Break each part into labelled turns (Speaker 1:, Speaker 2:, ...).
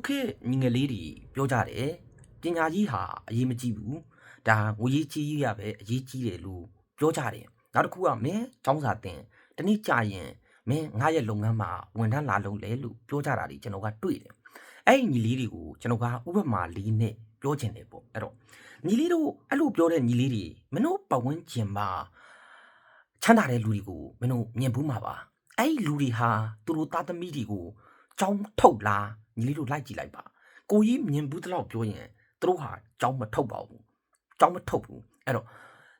Speaker 1: ခေတ်ညီငယ်လေးတွေပြောကြတယ်ပညာကြီးဟာအရေးမကြီးဘူးဒါငွေရေးကြီးရပဲအရေးကြီးတယ်လို့ပြောကြတယ်နောက်တစ်ခုကမင်းចောင်းစာတင်တနေ့ကြာရင်မင်းငါရဲ့လုပ်ငန်းမှာဝန်ထမ်းလာလုပ်လေလို့ပြောကြတာဒီကျွန်တော်ကတွေ့တယ်အဲ့ဒီညီလေးတွေကိုကျွန်တော်ကဥပမာလေးနဲ့ပြောချင်တယ်ပေါ့အဲ့တော့ညီလေးတို့အဲ့လိုပြောတဲ့ညီလေးတွေမင်းတို့ပတ်ဝန်းကျင်မှာချမ်းသာတဲ့လူတွေကိုမင်းတို့မြင်ဘူးမှာပါအဲ့ဒီလူတွေဟာသူတို့သားသမီးတွေကိုចောင်းထုတ်လားညီလေးတို့လိုက်ကြည့်လိုက်ပါကိုကြီးမြင်ဘူးတလောက်ပြောရင်သူတို့ဟာចောင်းမထုတ်ပါဘူးចောင်းမထုတ်ဘူးအဲ့တော့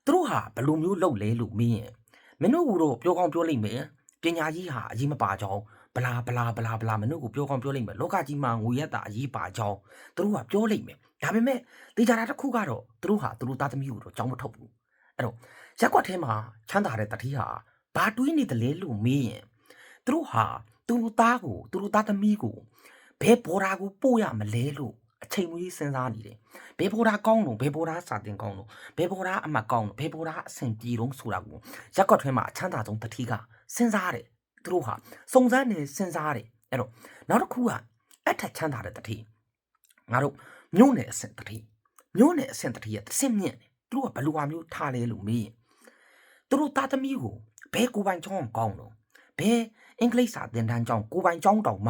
Speaker 1: သူတို့ဟာဘယ်လိုမျိုးလုပ်လဲလို့မေးရင်မင်းတို့ကတော့ပြောကောင်းပြောလိမ့်မယ်ပညာကြီးဟာအရေးမပါကြောင်းဘလာဘလာဘလာဘလာမင်းတို့ကိုပြောကောင်းပြောလိမ့်မယ်လောကကြီးမှာငွေရက်တာအရေးပါကြောင်းသူတို့ကပြောလိမ့်မယ်ဒါပေမဲ့တေချာတာတစ်ခုကတော့သူတို့ဟာသူတို့သားသမီးကိုတော့ចောင်းမထုတ်ဘူးအဲ့တော့ရက်ကွက်ထဲမှာချမ်းသာတဲ့တတိဟာဘာတွေးနေတယ်လဲလို့မေးရင်သူတို့ဟာသူတို့သားကိုသူတို့သားသမီးကိုဘယ်ဘော်ဒါကိုပို့ရမလဲလို့အချိန်မွေးစဉ်းစားနေတယ်ဘယ်ဘော်ဒါကောင်းလို့ဘယ်ဘော်ဒါစာတင်ကောင်းလို့ဘယ်ဘော်ဒါအမှတ်ကောင်းလို့ဘယ်ဘော်ဒါအဆင်ပြေတော့ဆိုတာကိုရက်ကွက်ထဲမှာအချမ်းသာဆုံးတတိကစဉ်းစားတယ်သူတို့ဟာစုံစမ်းနေစဉ်းစားတယ်အဲ့တော့နောက်တစ်ခုကအထက်ချမ်းသာတဲ့တတိငါတို့မြို့နယ်အဆင့်တတိမြို့နယ်အဆင့်တတိရဲ့အဆင့်မြင့်တယ်သူတို့ကဘယ်လိုဟာမျိုးထားလဲလို့မေးရင်သူတို့သားသမီးကိုဘယ်ကိုပိုင်ချောင်းကောင်းလို့ဘယ်အင်္ဂလိပ်စာသင်တန်းကျောင်းကိုပိုင်ကျောင်းတောင်မှ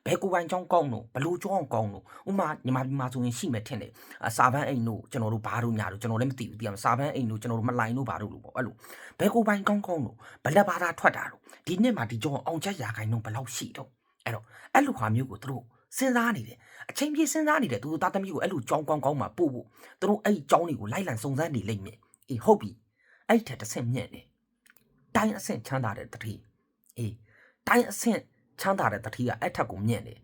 Speaker 1: ဘယ်ကိုပိုင်ကျောင်းကောင်းလို့ဘလို့ကျောင်းကောင်းလို့ဥမာညီမပြည်မှာဆိုရင်ရှိမယ်ထင်တယ်စာပန်းအိမ်တို့ကျွန်တော်တို့ဘာတို့ညာတို့ကျွန်တော်လည်းမသိဘူးသိရမလားစာပန်းအိမ်တို့ကျွန်တော်တို့မလိုင်းတို့ဘာတို့လို့ပေါ့အဲ့လိုဘယ်ကိုပိုင်ကောင်းကောင်းလို့ဘလက်ဘာသာထွက်တာတို့ဒီနှစ်မှာဒီကျောင်းအောင်ချက်ရာခိုင်နှုန်းဘယ်လောက်ရှိတော့အဲ့တော့အဲ့လိုဟာမျိုးကိုသူတို့စဉ်းစားနေတယ်အချိန်ပြည့်စဉ်းစားနေတယ်သူတို့သားသမီးကိုအဲ့လိုကျောင်းကောင်းကောင်းမှာပို့ဖို့သူတို့အဲ့ကျောင်းတွေကိုလိုက်လံစုံစမ်းနေလိမ့်မယ်အေးဟုတ်ပြီအဲ့ထက်တစ်ဆင့်မြင့်တယ်တိုင်းအဆင့်ချမ်းသာတဲ့တတိအေးတိုင်းအဆင့်ချမ်းသာတဲ့တတိကအဲ့ထက်ကိုမြင့်တယ်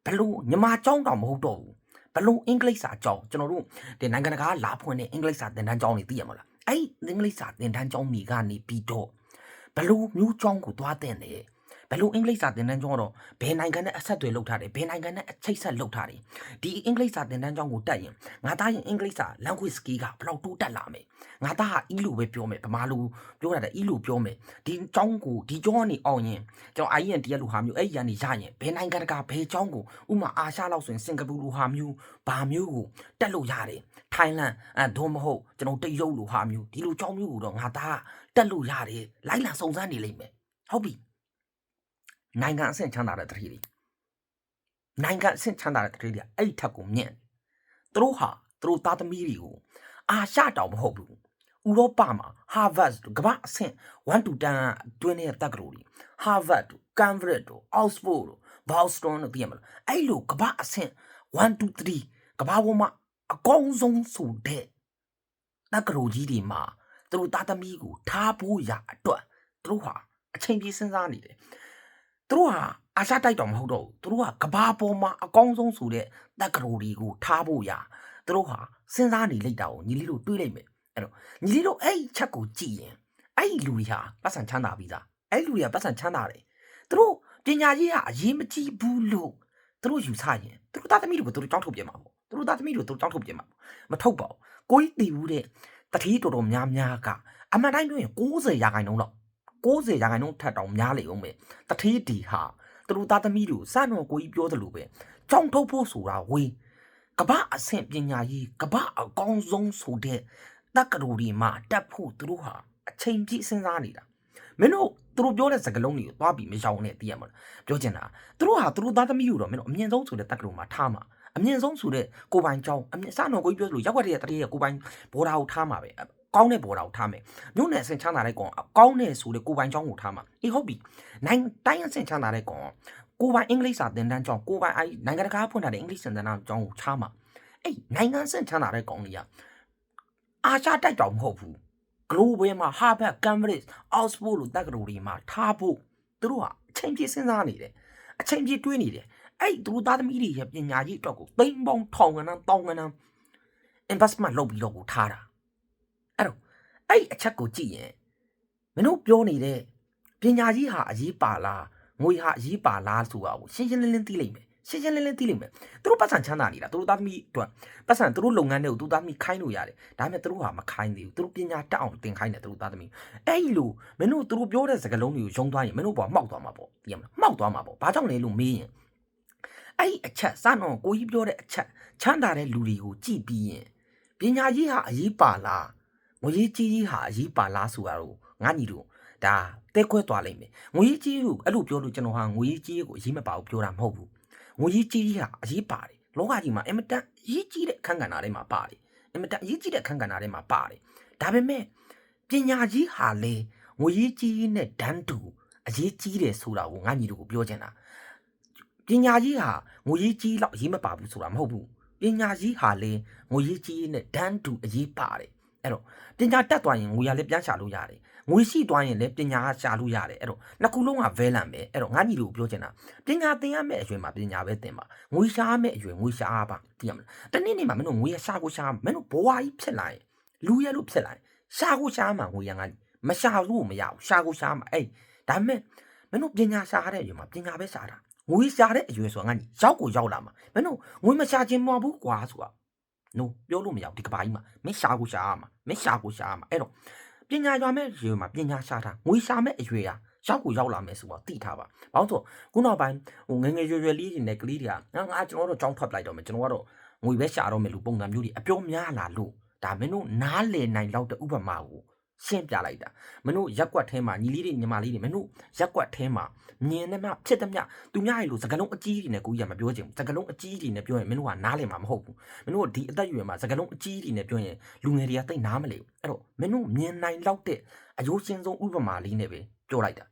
Speaker 1: ဘလို့ညီမကျောင်းတောင်မဟုတ်တော့ဘူးဘလို့အင်္ဂလိပ်စာကျောင်းကျွန်တော်တို့ဒီနိုင်ငံတကာလာဖွင့်တဲ့အင်္ဂလိပ်စာသင်တန်းကျောင်းတွေသိရမလားအဲ့အင်္ဂလိပ်စာသင်တန်းကျောင်းတွေကနေပြီးတော့ဘလို့မျိုးကျောင်းကိုသွားတဲ့တယ်ဘလို့အင်္ဂလိပ်စာသင်တန်းကျောင်းတော့ဘယ်နိုင်ငံနဲ့အဆက်အသွယ်လုပ်ထားတယ်ဘယ်နိုင်ငံနဲ့အချိတ်ဆက်လုပ်ထားတယ်ဒီအင်္ဂလိပ်စာသင်တန်းကျောင်းကိုတက်ရင်ငါသားရင်အင်္ဂလိပ်စာ language skill ကဘလောက်တိုးတက်လာမယ်ငါသားဟာအီးလိုပဲပြောမယ်ဗမာလိုပြောတာတဲ့အီးလိုပြောမယ်ဒီကျောင်းကိုဒီကျောင်းကနေအောင်ရင်ကျွန်တော် IELTS လိုဟာမျိုးအဲ့ရန်နေရရင်ဘယ်နိုင်ငံတကာဘယ်ကျောင်းကိုဥမာအာရှလောက်ဆိုရင်စင်ကာပူလိုဟာမျိုးဘာမျိုးကိုတက်လို့ရတယ်ထိုင်းလန်ဒို့မဟုတ်ကျွန်တော်တရုတ်လိုဟာမျိုးဒီလိုကျောင်းမျိုးကိုတော့ငါသားတက်လို့ရတယ်လိုက်လာစုံစမ်းနေလိမ့်မယ်ဟုတ်ပြီနိုင်ငံအဆင့်ချမ်းသာတဲ့တတိတွေနိုင်ငံအဆင့်ချမ်းသာတဲ့တတိတွေအဲ့ထက်ကိုမြင့်သူတို့ဟာသူတို့သားသမီးတွေကိုအာရှတောင်မဟုတ်ဘူးဥရောပမှာ Harvard ကမ္ဘာအဆင့်1 to 10တွင်းနေတဲ့တက္ကသိုလ်တွေ Harvard တို့ Cambridge တို့ Oxford တို့ Boston တို့သိရမလားအဲ့လိုကမ္ဘာအဆင့်1 to 3ကမ္ဘာပေါ်မှာအကောင်းဆုံးဆိုတဲ့တက္ကသိုလ်ကြီးတွေမှာသူတို့သားသမီးကိုထားဖို့ရအတွက်သူတို့ဟာအချိန်ပြည့်စဉ်းစားနေတယ်သူတို့ဟာအာရှတိုက်တော်မဟုတ်တော့ဘူးသူတို့ကကဘာပေါ်မှာအကောင်းဆုံးဆိုတဲ့တက္ကသိုလ်တွေကိုထားဖို့ရသူတို့ဟာစဉ်းစားနေလိုက်တာကိုညီလေးတို့တွေးလိုက်မယ်အဲ့တော့ညီလေးတို့အဲ့ချက်ကိုကြည့်ရင်အဲ့လူတွေဟာပတ်စံချမ်းသာပြီးသားအဲ့လူတွေကပတ်စံချမ်းသာတယ်သူတို့ပညာရေးဟာအရေးမကြီးဘူးလို့သူတို့ယူဆရင်သူတို့သားသမီးတွေကိုသူတို့ကြောင်းထုတ်ပြမှာပေါ့သူတို့သားသမီးတွေကိုသူတို့ကြောင်းထုတ်ပြမှာမထုတ်ပါဘူးကိုကြီးတည်ဘူးတဲ့တတိတော်တော်များများကအမှန်တိုင်းပြောရင်90%လောက်90%ထက်တောင်များလေအောင်ပဲတတိတီဟာသူတို့သားသမီးတို့စတော်ကိုကြီးပြောသလိုပဲကြောင်းထုတ်ဖို့ဆိုတာဝေးကပအဆင့်ပညာရေးကပအကောင်းဆုံးဆိုတဲ့တက္ကသိုလ်တွေမှာတက်ဖို့သူတို့ဟာအချိန်ပြည့်စဉ်းစားနေတာမင်းတို့သူတို့ပြောတဲ့စကားလုံးတွေကိုသွားပြီးမရှောင်နဲ့သိရမလားပြောချင်တာသူတို့ဟာသူတို့သားသမီးကိုတော့မင်းတို့အမြင့်ဆုံးဆိုတဲ့တက္ကသိုလ်မှာထားမှာအမြင့်ဆုံးဆိုတဲ့ကိုပိုင်ကျောင်းအမြင့်စတော်ကိုကြီးပြောသလိုရက်ွက်တဲ့တတိယကိုပိုင်ဘော်ဒါကိုထားမှာပဲကောင်းတဲ့ဘော်ဒါကိုထားမယ်မြို့နယ်အဆင့်ချမ်းသာတဲ့ကောင်ကောင်းတဲ့ဆိုတဲ့ကိုပိုင်ကျောင်းကိုထားမှာအေးဟုတ်ပြီနိုင်တိုင်းအဆင့်ချမ်းသာတဲ့ကောင်ကိုပိုင်အင်္ဂလိပ်စာသင်တန်းကျောင်းကိုပိုင်နိုင်ငံတကာဖွင့်ထားတဲ့အင်္ဂလိပ်စာသင်တန်းကျောင်းကိုထားမှာအေးနိုင်ငံအဆင့်ချမ်းသာတဲ့ကောင်တွေကအာရှတိုက်တောင်မဟုတ်ဘူး global မှာ Harvard Cambridge Oxford လို့တက္ကသိုလ်တွေမှာထားဖို့သူတို့ကအချိန်ပြည့်စဉ်းစားနေတယ်အချိန်ပြည့်တွေးနေတယ်အဲ့သူတို့သားသမီးတွေရဲ့ပညာရေးအတွက်ကိုသိန်းပေါင်းထောင်ကဏ္ဍတောင်းကဏ္ဍ investment လုပ်ပြီးတော့ကိုထားတာအဲ့တော့အဲ့အချက်ကိုကြည့်ရင်မင်းတို့ပြောနေတဲ့ပညာကြီးဟာအရေးပါလားငွေဟာအရေးပါလားဆိုတာကိုရှင်းရှင်းလင်းလင်းသိလိမ့်မယ်ရှင်းရှင်းလင်းလင်းသိလိမ့်မယ်သူတို့ပတ်စံချမ်းသာနေတာသူတို့သားသမီးအတွက်ပတ်စံသူတို့လုပ်ငန်းတွေကိုသူသားသမီးခိုင်းလို့ရတယ်ဒါပေမဲ့သူတို့ဟာမခိုင်းသေးဘူးသူတို့ပညာတက်အောင်သင်ခိုင်းတယ်သူတို့သားသမီးအဲ့လိုမင်းတို့သူတို့ပြောတဲ့စကားလုံးတွေကိုယုံသွားရင်မင်းတို့ပေါ်မှောက်သွားမှာပေါ့သိရမလားမှောက်သွားမှာပေါ့ဘာကြောင့်လဲလို့မေးရင် အဲ့အချက်စတော့ကိုကြီးပြောတဲ့အချက်ချမ်းသာတဲ့လူတွေကိုကြည့်ပြီးရင်ပညာရေးဟာအရေးပါလားငွေကြီးကြီးဟာအရေးပါလားဆိုတာတော့ငါညီတို့ဒါတဲခွဲသွားလိမ့်မယ်ငွေကြီးကိုအဲ့လိုပြောလို့ကျွန်တော်ဟာငွေကြီးကိုအရေးမပါဘူးပြောတာမဟုတ်ဘူးငွေကြီးဟာအရေးပါတယ်လောကကြီးမှာအင်မတန်အရေးကြီးတဲ့အခန်းကဏ္ဍထဲမှာပါတယ်အင်မတန်အရေးကြီးတဲ့အခန်းကဏ္ဍထဲမှာပါတယ်ဒါပေမဲ့ပညာကြီးဟာလေငွေကြီးနဲ့ဒန်းတူအရေးကြီးတယ်ဆိုတာကိုငါညီတို့ကိုပြောချင်တာပညာကြီးဟာငွေကြီးလောက်အရေးမပါဘူးဆိုတာမဟုတ်ဘူးပညာကြီးဟာလေငွေကြီးနဲ့ဒန်းတူအရေးပါတယ်အဲ့တော့ပညာတက်သွားရင်ငွေရလည်းပြန်ရှာလို့ရတယ်ငွေရှိသွားရင်လည်းပညာရှာလို့ရတယ်အဲ့တော့နှစ်ခုလုံးက valent ပဲအဲ့တော့ငါညီတို့ပြောချင်တာပညာသင်ရမယ့်အရွယ်မှာပညာပဲသင်ပါငွေရှာရမယ့်အရွယ်ငွေရှာပါသိရမလားတနေ့နေ့မှာမင်းတို့ငွေရရှာကိုရှာမင်းတို့ဘဝကြီးဖြစ်လာရင်လူရလို့ဖြစ်လာရင်ရှာကိုရှာမှာငွေရငါမရှာလို့မရဘူးရှာကိုရှာမှာအဲ့ဒါပေမဲ့မင်းတို့ပညာရှာရတဲ့အရွယ်မှာပညာပဲရှာတာငွေရှာတဲ့အရွယ်ဆိုတာငါညီရောက်ကိုရောက်လာမှာမင်းတို့ငွေမရှာခြင်းမဟုတ်ဘူးကွာဆိုတာ no ပြောလို့မရဘူးဒီကဘာကြီးမှာမင်းရှာကိုရှာရမှာမင်းရှာကိုရှာရမှာအဲ့တော့ပညာရွာမဲ့ရွယ်မှာပညာရှာတာငွေရှာမဲ့အရွယ်ဟာရောက်ကိုရောက်လာမယ်ဆိုတော့သိထားပါဘာလို့ဆိုခုနောက်ပိုင်းဟိုငငယ်ရွယ်ရွယ်လေးတွေနဲ့ကလေးတွေကငါကျွန်တော်တို့ကြောင်းထွက်လိုက်တော့မယ်ကျွန်တော်ကတော့ငွေပဲရှာတော့မယ်လို့ပုံစံမျိုးတွေအပြောများလာလို့ဒါမင်းတို့နားလည်နိုင်လောက်တဲ့ဥပမာကိုရှင်းပြလိုက်တာမင်းတို့ရက်ကွက်ထဲမှာညီလေးတွေညီမလေးတွေမင်းတို့ရက်ကွက်ထဲမှာမြင်နေမှဖြစ်တဲ့မြသူများရေလို့စကလုံးအကြီးတွေနဲ့ကိုကြီးကမပြောချင်ဘူးစကလုံးအကြီးတွေနဲ့ပြောရင်မင်းတို့ကနားလည်မှာမဟုတ်ဘူးမင်းတို့ဒီအသက်အရွယ်မှာစကလုံးအကြီးတွေနဲ့ပြောရင်လူငယ်တွေကသိနားမလဲဘူးအဲ့တော့မင်းတို့မြင်နိုင်လောက်တဲ့အယိုးရှင်းဆုံးဥပမာလေးနဲ့ပဲပြောလိုက်တာ